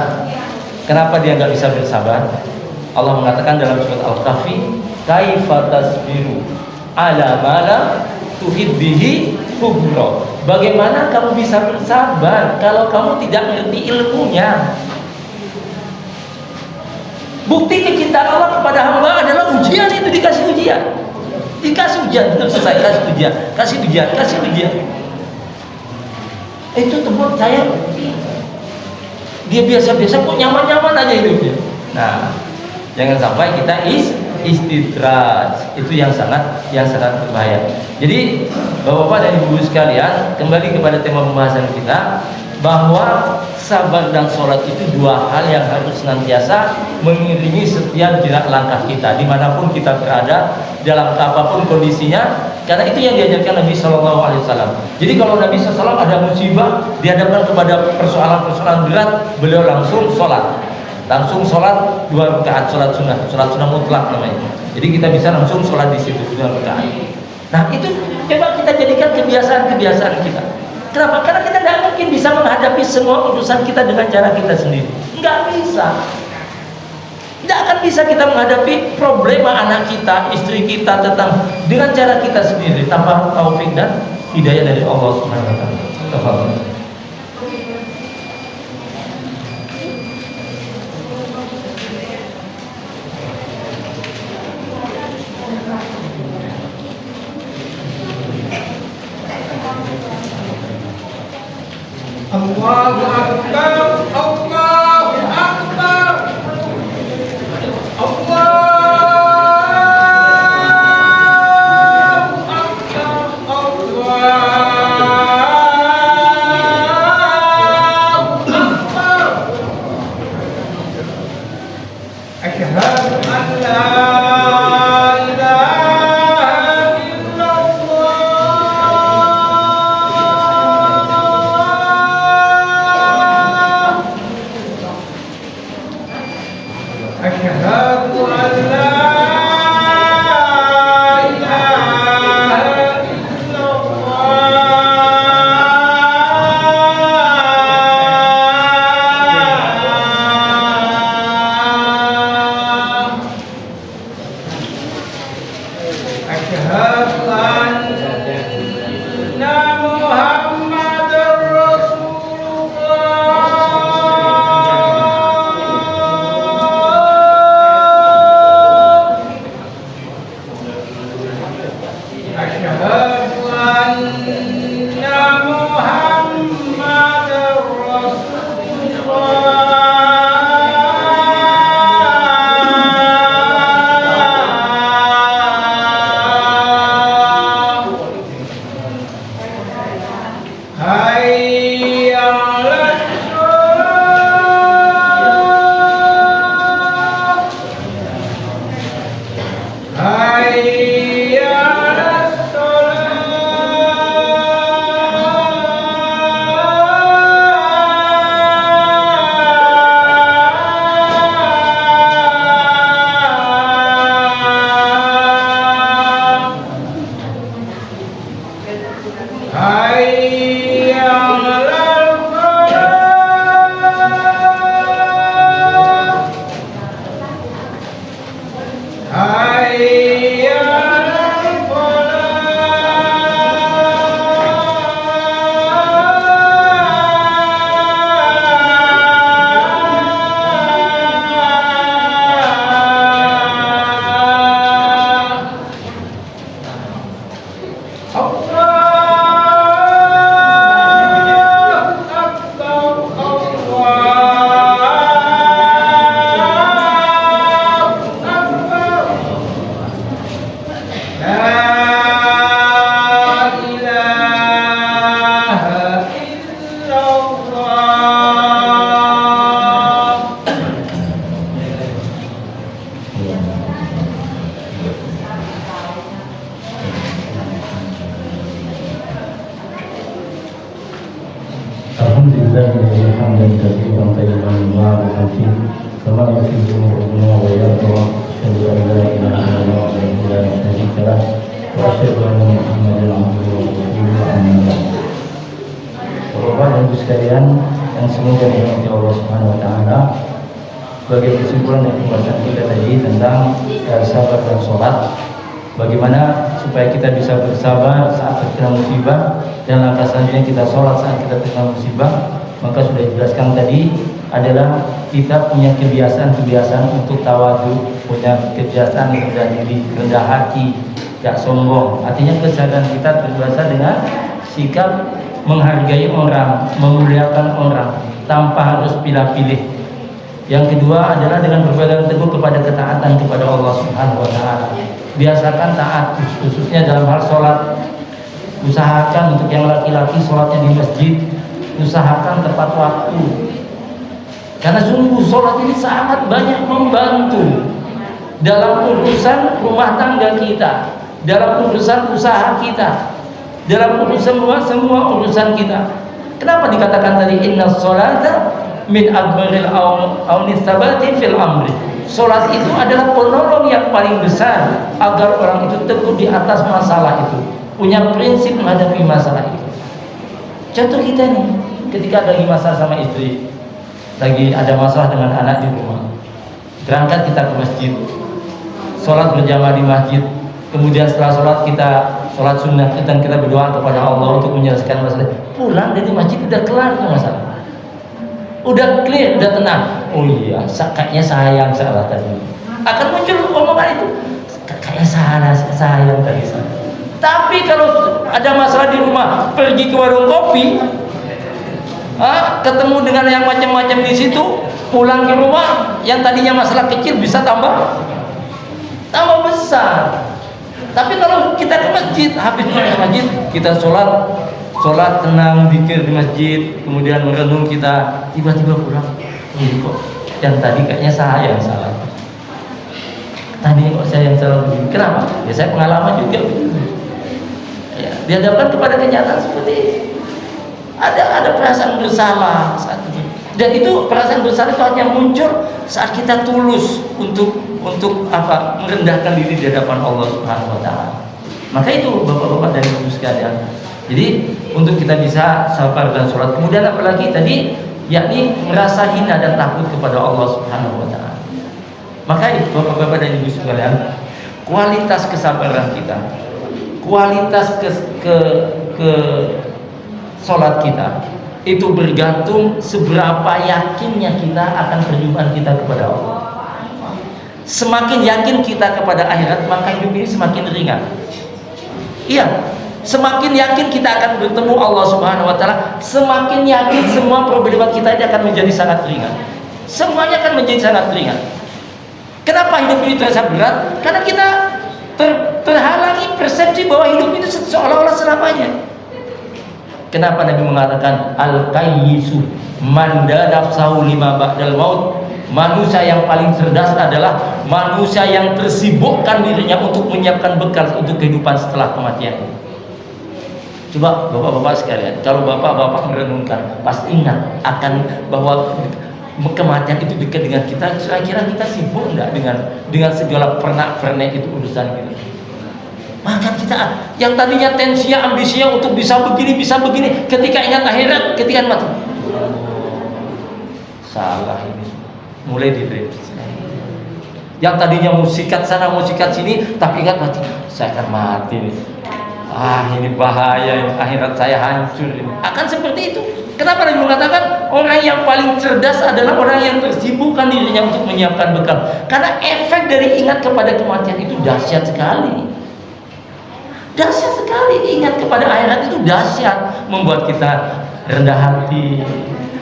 kenapa dia nggak bisa bersabar? Allah mengatakan dalam surat Al-Kahfi, kaifa tasbiru ala ma la tuhid bihi kubra. Bagaimana kamu bisa bersabar kalau kamu tidak mengerti ilmunya? Bukti kecintaan Allah kepada hamba adalah ujian. Itu dikasih ujian, belum selesai kasih ujian. Itu teman saya, dia biasa-biasa kok nyaman-nyaman aja hidupnya. Nah, jangan sampai kita istidraj, itu yang sangat berbahaya. Jadi Bapak-bapak dan Ibu sekalian, kembali kepada tema pembahasan kita, bahwa sabar dan sholat itu dua hal yang harus senantiasa mengiringi setiap gerak langkah kita dimanapun kita berada, dalam apapun kondisinya, karena itu yang diajarkan Nabi Shallallahu Alaihi Wasallam. Jadi kalau Nabi SAW ada musibah, dihadapkan kepada persoalan-persoalan berat, beliau langsung sholat 2 rakaat, sholat sunnah mutlak namanya. Jadi kita bisa langsung sholat di situ 2 rakaat. Nah itu coba kita jadikan kebiasaan kita. Kenapa? Karena kita tidak mungkin bisa menghadapi semua urusan kita dengan cara kita sendiri. Nggak bisa. Tidak akan bisa kita menghadapi problema anak kita, istri kita dengan cara kita sendiri tanpa taufik dan hidayah dari Allah Subhanahu wa taala. Allahu Akbar, Allahu Akbar, Allahu Akbar. Asyhadu an la ilaha illallah. Asyhadu an la ilaha illallah. Asyhadu anna Muhammadar Rasulullah. Asyhadu anna Muhammadar Rasulullah. Hayya 'alas shalah. Hayya 'alas shalah. Hayya 'alal falah. Hayya 'alal falah. Allahu Akbar, Allahu Akbar. La ilaha illallah. Alhamdulillah hamdan katsiran tayyiban mubarakan fihi kama yuhibbu rabbuna wa yarda. Asyhadu an la ilaha illallah wahdahu la syarika lah wa asyhadu anna Muhammadan abduhu wa rasuluhu amma ba'd. Bapak dan Ibu sekalian yang semoga dirahmati Allah Subhanahu wa taala, sebagai kesimpulan dari pembahasan kita tadi tentang sabar dan sholat, bagaimana supaya kita bisa bersabar saat terkena musibah dan langkah selanjutnya kita sholat saat kita terkena musibah. Maka sudah dijelaskan tadi adalah kita punya kebiasaan untuk tawadu, punya kebiasaan rendah diri, rendah hati, tidak sombong. Artinya kesadaran kita terbiasa dengan sikap menghargai orang, memuliakan orang tanpa harus pilih-pilih. Yang kedua adalah dengan berpegang teguh kepada ketaatan kepada Allah Subhanahu wa taala. Biasakan taat khususnya dalam hal sholat. Usahakan untuk yang laki-laki sholatnya di masjid, usahakan tepat waktu. Karena sungguh sholat ini sangat banyak membantu dalam urusan rumah tangga kita, dalam urusan usaha kita, dalam urusan semua urusan kita. Kenapa dikatakan tadi inna sholata min akbaril aunis sabati fil amri? Sholat itu adalah penolong yang paling besar agar orang itu teguh di atas masalah itu, punya prinsip menghadapi masalah itu. Contoh kita nih, ketika lagi masalah sama istri, lagi ada masalah dengan anak di rumah, berangkat kita ke masjid, sholat berjamaah di masjid, kemudian setelah sholat kita sholat sunnah dan kita berdoa kepada Allah untuk menyelesaikan masalah. Pulang dari masjid udah kelar tuh masalah, udah clear, udah tenang. Oh iya, kayaknya sayang salah tadi. Akan muncul omongan itu, kayaknya sayang tadi. Tapi kalau ada masalah di rumah, pergi ke warung kopi, ketemu dengan yang macam-macam di situ, pulang ke rumah, yang tadinya masalah kecil bisa tambah besar. Tapi kalau kita ke masjid, habis ke masjid, kita sholat tenang, zikir di masjid, kemudian merenung, kita tiba-tiba pulang. Ini kok yang tadi kayaknya saya yang salah. Tadi kok saya yang salah begini. Kenapa? Ya saya pengalaman juga. Ya, dihadapkan kepada kenyataan seperti ini. Ada perasaan bersalah saat itu. Dan itu perasaan bersalah itu hanya muncul saat kita tulus untuk merendahkan diri di hadapan Allah Subhanahu wa taala. Maka itu Bapak-bapak dan Ibu sekalian. Jadi untuk kita bisa sabar dan sholat. Kemudian apalagi tadi, yakni merasa hina dan takut kepada Allah Subhanahu wa taala. Maka itu Bapak-bapak dan Ibu sekalian, kualitas kesabaran kita, kualitas ke sholat kita itu bergantung seberapa yakinnya kita akan perjumpaan kita kepada Allah. Semakin yakin kita kepada akhirat, maka hidup ini semakin ringan. Iya, semakin yakin kita akan bertemu Allah Subhanahu wa taala, semakin yakin semua problema kita ini akan menjadi sangat ringan. Semuanya akan menjadi sangat ringan. Kenapa hidup ini terasa berat? Karena kita terhalangi persepsi bahwa hidup ini seolah-olah selamanya. Kenapa Nabi mengatakan al-qayyisu man nafsahu lima ba'dal maut? Manusia yang paling cerdas adalah manusia yang tersibukkan dirinya untuk menyiapkan bekal untuk kehidupan setelah kematian. Coba Bapak-bapak sekalian, kalau Bapak-bapak merenungkan, pasti ingat akan bahwa kematian itu dekat dengan kita. Kira-kira kita sibuk enggak dengan segala pernak-pernik itu urusan kita? Maka kita yang tadinya tensinya, ambisinya untuk bisa begini, ketika ingat akhirat, ketika mati, salah ini, mulai direvisi. Yang tadinya mau sikat sana, mau sikat sini, tapi ingat mati, saya akan mati nih. Ini bahaya, akhirat saya hancur ini. Akan seperti itu. Kenapa Nabi mengatakan orang yang paling cerdas adalah orang yang tersibukkan dirinya untuk menyiapkan bekal? Karena efek dari ingat kepada kematian itu dahsyat sekali. Dahsyat sekali. Ingat kepada akhirat itu dahsyat, membuat kita rendah hati,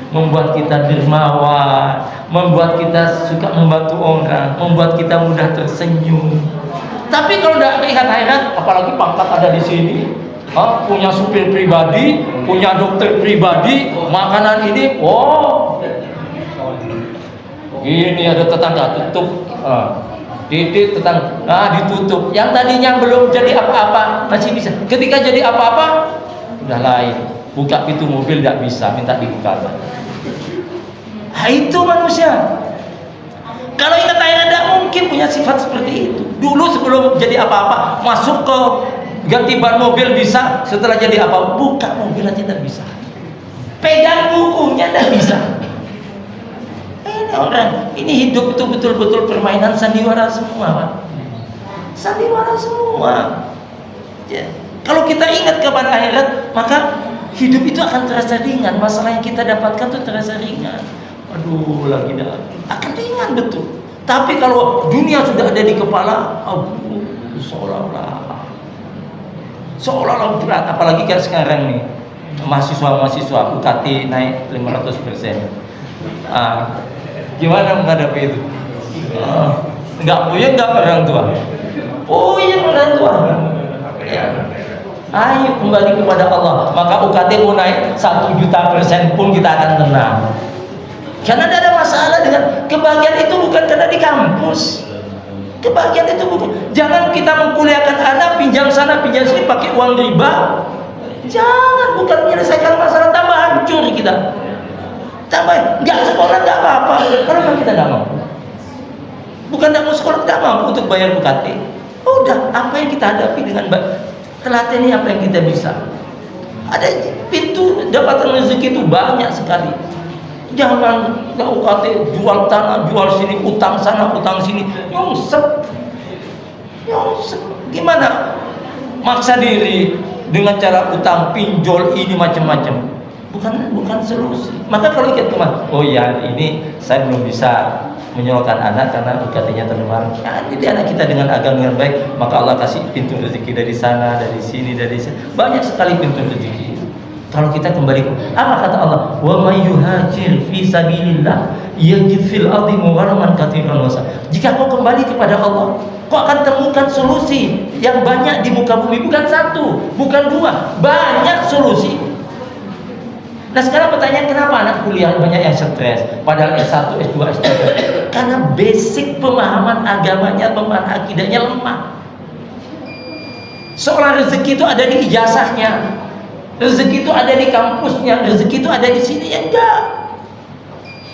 membuat kita dermawan, membuat kita suka membantu orang, membuat kita mudah tersenyum. Tapi kalau tidak ingat akhirat, apalagi pangkat ada di sini, punya supir pribadi, punya dokter pribadi, makanan ini, ini ada tetangga tutup, titik tetangga, ditutup. Yang tadinya belum jadi apa-apa masih bisa. Ketika jadi apa-apa, udah lain. Buka pintu mobil tidak bisa, minta dibuka. Itu manusia. Kalau ingat akhirat tidak mungkin punya sifat seperti itu. Dulu sebelum jadi apa-apa, masuk ke ganti ban mobil bisa, setelah jadi apa, buka mobil aja tidak bisa. Pegang bukunya tidak bisa. Ini orang, ini hidup itu betul-betul permainan sandiwara semua, Pak. Sandiwara semua. Ya. Kalau kita ingat kepada akhirat, maka hidup itu akan terasa ringan. Masalah yang kita dapatkan itu terasa ringan. Aduh, lagi dah. Akan ringan betul. Tapi kalau dunia sudah ada di kepala, seolah-olah berat. Apalagi kayak sekarang nih, mahasiswa UKT naik 500%. Gimana menghadapi itu? Nggak puyeng nggak orang tua? Puyeng orang tua. Ya. Ayo kembali kepada Allah. Maka UKT mau naik 1.000.000% pun kita akan tenang. Karena tidak ada masalah dengan kebahagiaan itu bukan karena di kampus. Kebahagiaan itu bukan. Jangan kita mengkuliahkan anak pinjam sana pinjam sini pakai uang riba. Jangan, bukan menyelesaikan masalah, tambah hancur kita. Tambah nggak sekolah nggak apa-apa. Kenapa kita nggak mau? Bukan nggak mau sekolah, nggak mampu untuk bayar UKT. Udah, apa yang kita hadapi dengan baik? Telateni apa yang kita bisa. Ada pintu dapatan rezeki itu banyak sekali. Jangan UKT jual tanah, jual sini, utang sana, utang sini, nyungsep. Gimana? Maksa diri dengan cara utang, pinjol ini macam-macam. Bukan solusi. Maka kalau kita kemana? Oh ya, ini saya belum bisa menyekolahkan anak karena UKT-nya terlalu mahal. Ya, jadi anak kita dengan agama yang baik, maka Allah kasih pintu rezeki dari sana, dari sini, dari sana. Banyak sekali pintu rezeki. Kalau kita kembali, apa kata Allah? Wa may yuhajir fi sabilillah yajid fil ardi mugharaman katsiran wasa. Jika kau kembali kepada Allah, kau akan temukan solusi yang banyak di muka bumi, bukan satu, bukan dua, banyak solusi. Nah sekarang pertanyaan, kenapa anak kuliah banyak yang stres padahal S1, S2, S3? Karena basic pemahaman agamanya, pemahaman akidahnya lemah. Seorang rezeki itu ada di ijazahnya, rezeki itu ada di kampusnya, rezeki itu ada di sini, ya enggak.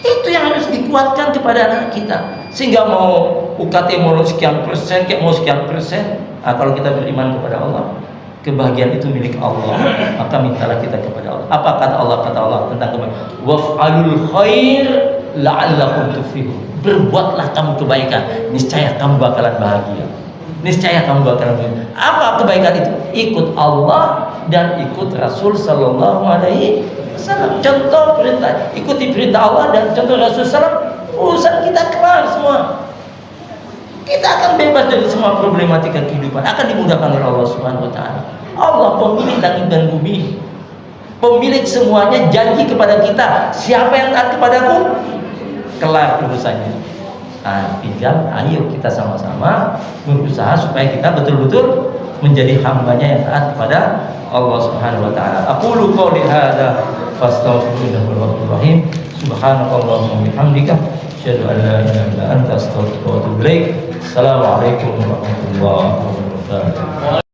Itu yang harus dikuatkan kepada anak kita. Sehingga mau UKT mau sekian persen, kayak mau sekian persen. Nah, kalau kita beriman kepada Allah, kebahagiaan itu milik Allah, maka mintalah kita kepada Allah. Apa kata Allah? Kata Allah tentang kebahagiaan, waf'alul khair la'allakum tuflihun. Berbuatlah kamu kebaikan, niscaya kamu bakalan bahagia. Niscaya kamu bakalan bahagia. Apa kebaikan itu? Ikut Allah dan ikut Rasul sallallahu alaihi wasallam. Contoh perintah, ikuti perintah Allah dan contoh Rasul sallallahu, urusan kita kelar semua. Kita akan bebas dari semua problematika kehidupan, akan dimudahkan oleh Allah Subhanahu wa taala. Allah pemilik langit dan bumi, pemilik semuanya, janji kepada kita, siapa yang taat kepadaku, kelar urusannya. Nah, tinggal ayo kita sama-sama berusaha supaya kita betul-betul menjadi hambanya yang taat kepada Allah Subhanahu wa taala. Aqulu qouli hadza fastaghfirullahaladzim. Subhanakallahumma wa bihamdika asyhadu an la ilaha illa anta astaghfiruka wa atubu ilaik. Assalamualaikum warahmatullahi wabarakatuh.